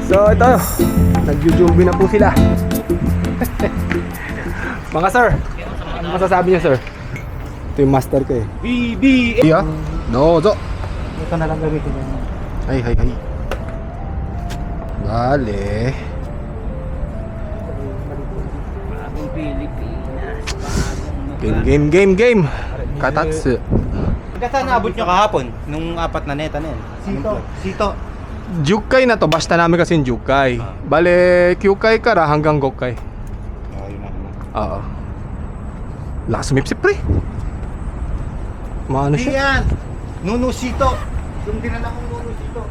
So ito, nag-jujubi na po sila. Mga sir, ano masasabi niyo sir? Ito yung master ko eh. BB. Iya, no, zo. Ito na lang gamitin niya. Ay. Bale. Bagong Pilipinas. Game. Katatsu. Hanggang saan naabot nyo kahapon? Nung apat na neta na yan? Sito. Jukai na to, basta namin kasi yung Jukai. Bale, Kyukai kara hanggang Gokai. Yun na naman. Oo. Lakas sumipsip pre. Maano Hindi siya? yan. Nuno Sito. Yung dinala kong Nuno Sito.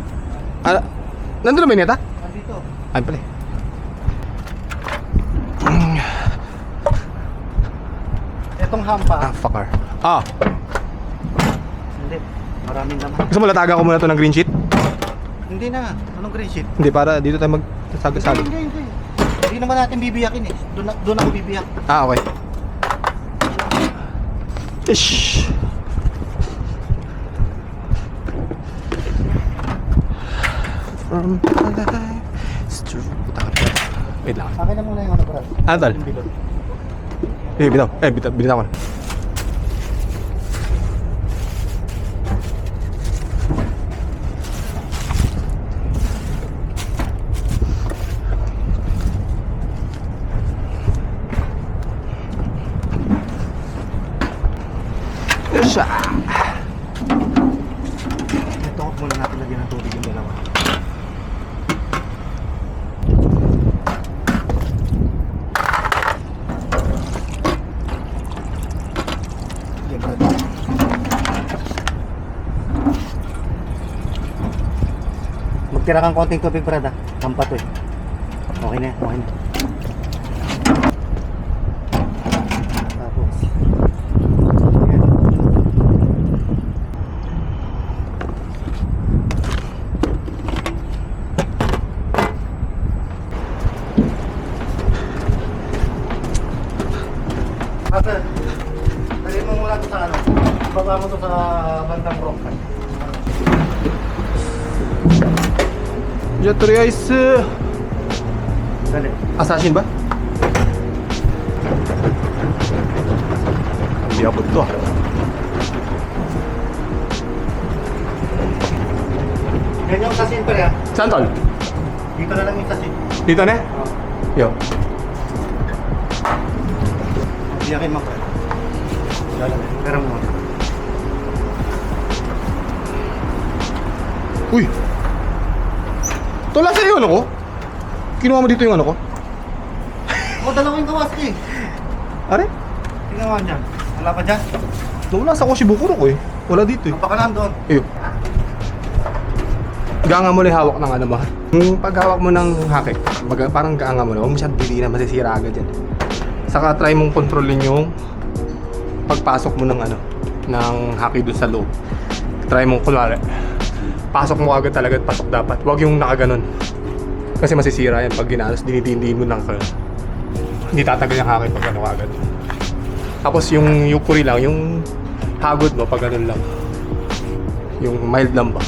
Ah, nandun na ba yung neta? Nandito. Ay pala. Itong hampa. Ah, fucker. Ah, Hindi. Maraming laman. gusto mo lataga ko muna to ng green sheet? Hindi na. Anong green sheet? Hindi, para dito tayo magsagasali. Hindi. Hindi naman natin bibiyakin eh. Doon ako bibiyak. Ah, okay. Ish. From alive. Wait lang. Akin na muna yung ano, Brad. Ano tol? Yung bilog. Bitaw ko na. Yes, Ito muna natin lagyan ng tubig yung dalawa. Yan, Brad. Magtira kang konting tubig, Brad, ah. Hampa to eh. Okay na. Tapos yan. Brother, dali mo muna to sa ano. Baba mo to sa bandang rock. Jaturi Ice. Dali. Assassin ba? Hindi abot to ah. Yan yung sasin pa rin. Saan tol? Dito na lang yung sasin. Dito na? Yo. Biyakin mo. Lalagay. Pero mo. Uy! Tula sa'yo ano ko? Kinuha mo dito yung ano ko? O, dalawang gawas eh. Are? Tingnan mo dyan. Wala pa dyan? Doon lang sa Koshibukuro ko eh. Wala dito eh. Ang pakanan doon. Iyo. Ganga mo lang yung hawak ng ano ba? Yung paghawak mo ng hake, parang ganga mo lang. Huwag mo siyang piliin na masisira agad yan. Saka try mong kontrolin yung pagpasok mo ng ano, ng hake doon sa loob. Try mong kunwari. Pasok mo agad talaga at pasok dapat. Huwag yung nakaganon. Kasi masisira yan pag ginalos, dinitindihin mo ng hindi tatagal yung hake pag ano agad. Tapos yung yukuri lang, yung hagod mo pag ganun lang. Yung mild lang ba?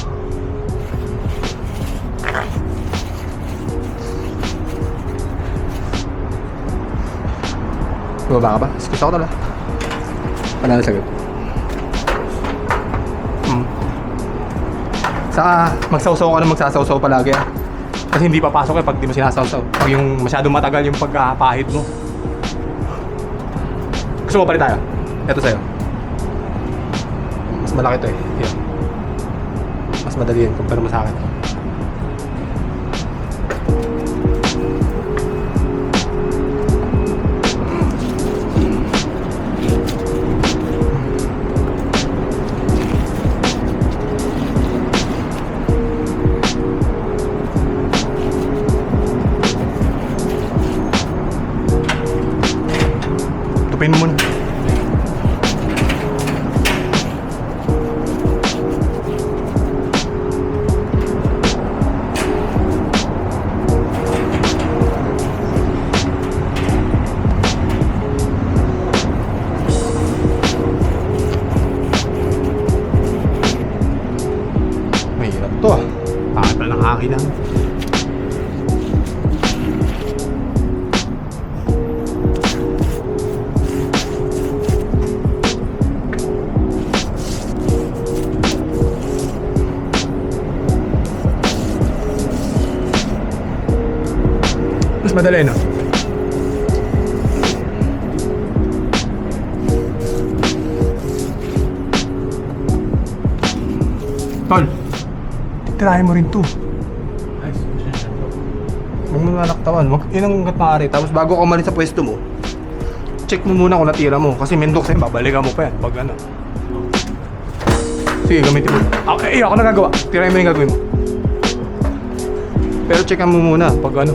Bumaba ka ba? Gusto ko talaga. Panalo sagot. Saka magsawsaw ka na magsasawsaw palagi ah. Kasi hindi papasok eh pag di mo sinasawsaw. Pag yung masyadong matagal yung pagkapahid mo. Gusto mo palit tayo? Ito sa'yo. Mas malaki to eh. Yan. Mas madali yan kumpara mo sa akin. Tupin mo muna. Mahirap to ah. Pakita ng akin lang. Mas madali, no? Tol, titirahin mo rin to. Huwag mo nalaktawan. Yun ang hanggat maaari. Tapos bago ka umalis sa pwesto mo, check mo muna kung natira mo. Kasi mendok sa'yo, babalikan mo pa yan. Pag ano. Sige, gamitin mo. Ako nagagawa. Tirahin mo yung gagawin mo. Pero checkan mo muna pag ano.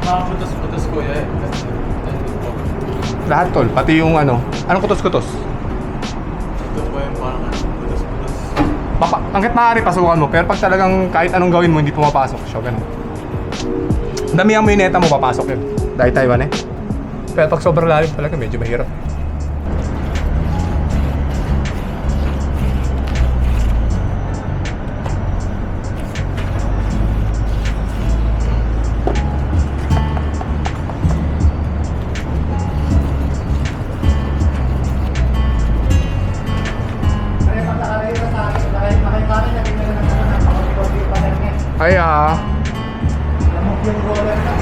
Putos-putos kuya eh. Lahat tol, pati yung ano. Anong kutos-kutos? Ito po yung parang putos-putos. Hanggat maaari pasukan mo. Pero pag talagang kahit anong gawin mo, hindi pumapasok. So, ganun. Damihan mo yung neta mo, papasok yun. Dahil Taiwan eh. Pero pag sobrang lalim talaga, medyo mahirap. Kaya pag nakalagay na sa akin, nakita rin na ganyan na naman ang konti pa rin eh. Ay ah. Lamok yung roller na.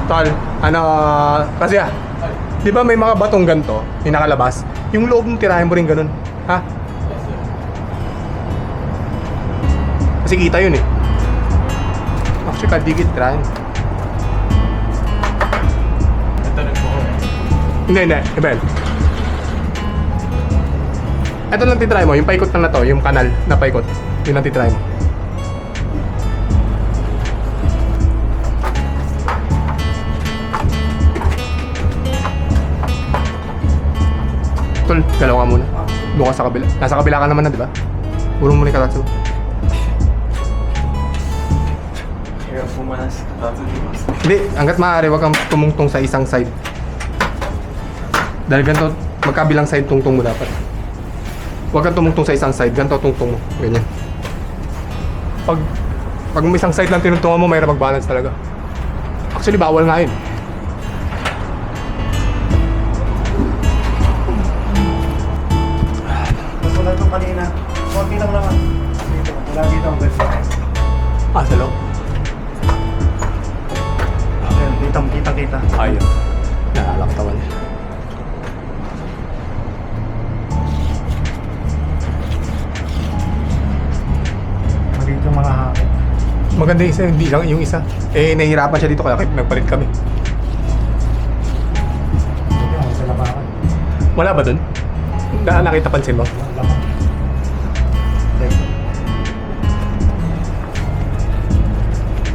Tol, ano, kasi di ba may mga batong ganito, yung nakalabas? Yung loob ng tirahin mo rin ganun, ha? Kasi kita yun eh. Actually, kadigit tirahin. Ito rin po eh. Hindi, Ibel. Ito lang titry mo, yung paikot na to, yung kanal na paikot. Yun lang titry mo. Tol, galaw ka muna. Doon ka sa kabila. Nasa kabila ka naman na, di ba? Puro mo ni Karatsu. Kaya pumanas. Hindi, hanggat maaari, wag kang tumungtong sa isang side. Dahil ganito, magkabilang side tungtong mo dapat. Huwag kang tumungtong sa isang side, ganito tungtong mo. Ganyan. Pag may isang side lang tinuntungan mo, mayroon mag-balance talaga. Actually, bawal nga yun. Nasunod nung kanina. Konti lang naman. Dito. Wala dito ang best. Ah, sa loob? Ayan, kita. Ayun. Nalalaktawan niya. Maliit yung mga hapon. Maganda yung isa, hindi lang yung isa. Eh, nahihirapan siya dito kaya nagpalit kami. Hindi ako sa labakan. Wala ba dun? Nakita pansin mo? Wala pa.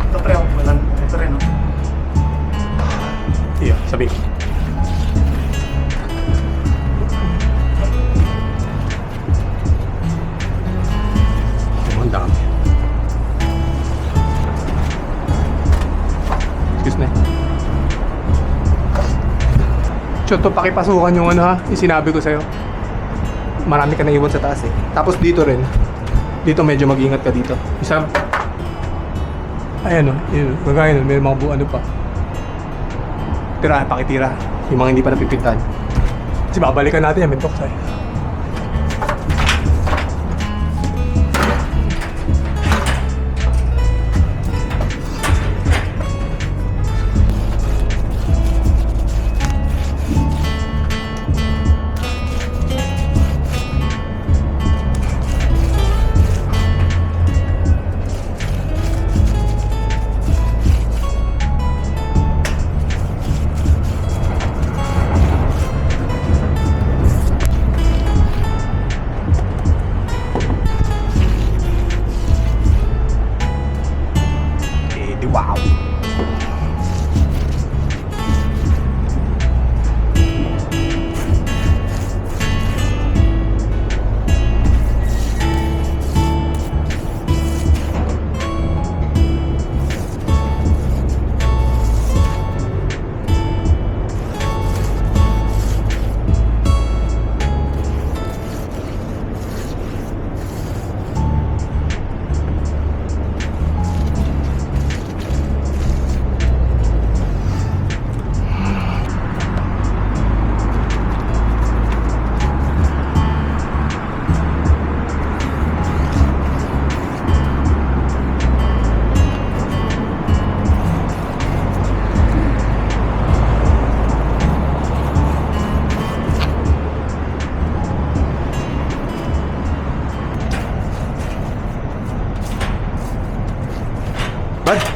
Ito pre, ito rin. Iya, sabi ko. Oh, ang dami. Excuse me. Choto, pakipasukan yung ano ha, yung sinabi ko sa'yo. Marami ka naiwan sa taas eh. Tapos dito rin. Dito medyo mag-ingat ka dito. Isa. Ayan o, yun. Magaya nun, may mga ano pa. Tira, pakitira. Yung mga hindi pa napipintahan. Kasi babalikan natin yan, mentok sa'yo.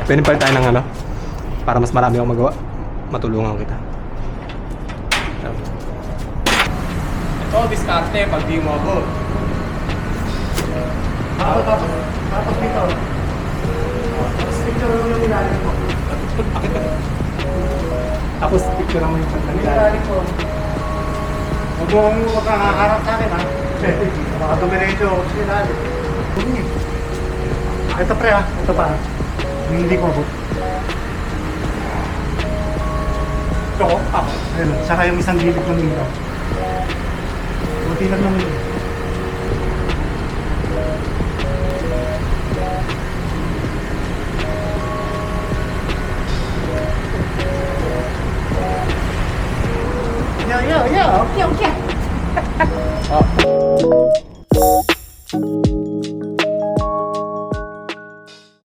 Pwede pa tayo ng ano, para mas marami akong magawa. Matulungan kita. Ito, diskarte pag di mo abot. Tapos dito. Tapos picture mo yung ilalim mo. Tapos picture mo yung Yung ilalim mo. Huwag mo kakaharap sa akin ha. Baka dumiretso ako sa ilalim. Ito pre ha. Ito pa. Yung hindi ko abot. Ito ko. Ayun. Saka yung isang gilid ng dito. Buti lang naman yun. Yo, yo, yo. Okay, okay.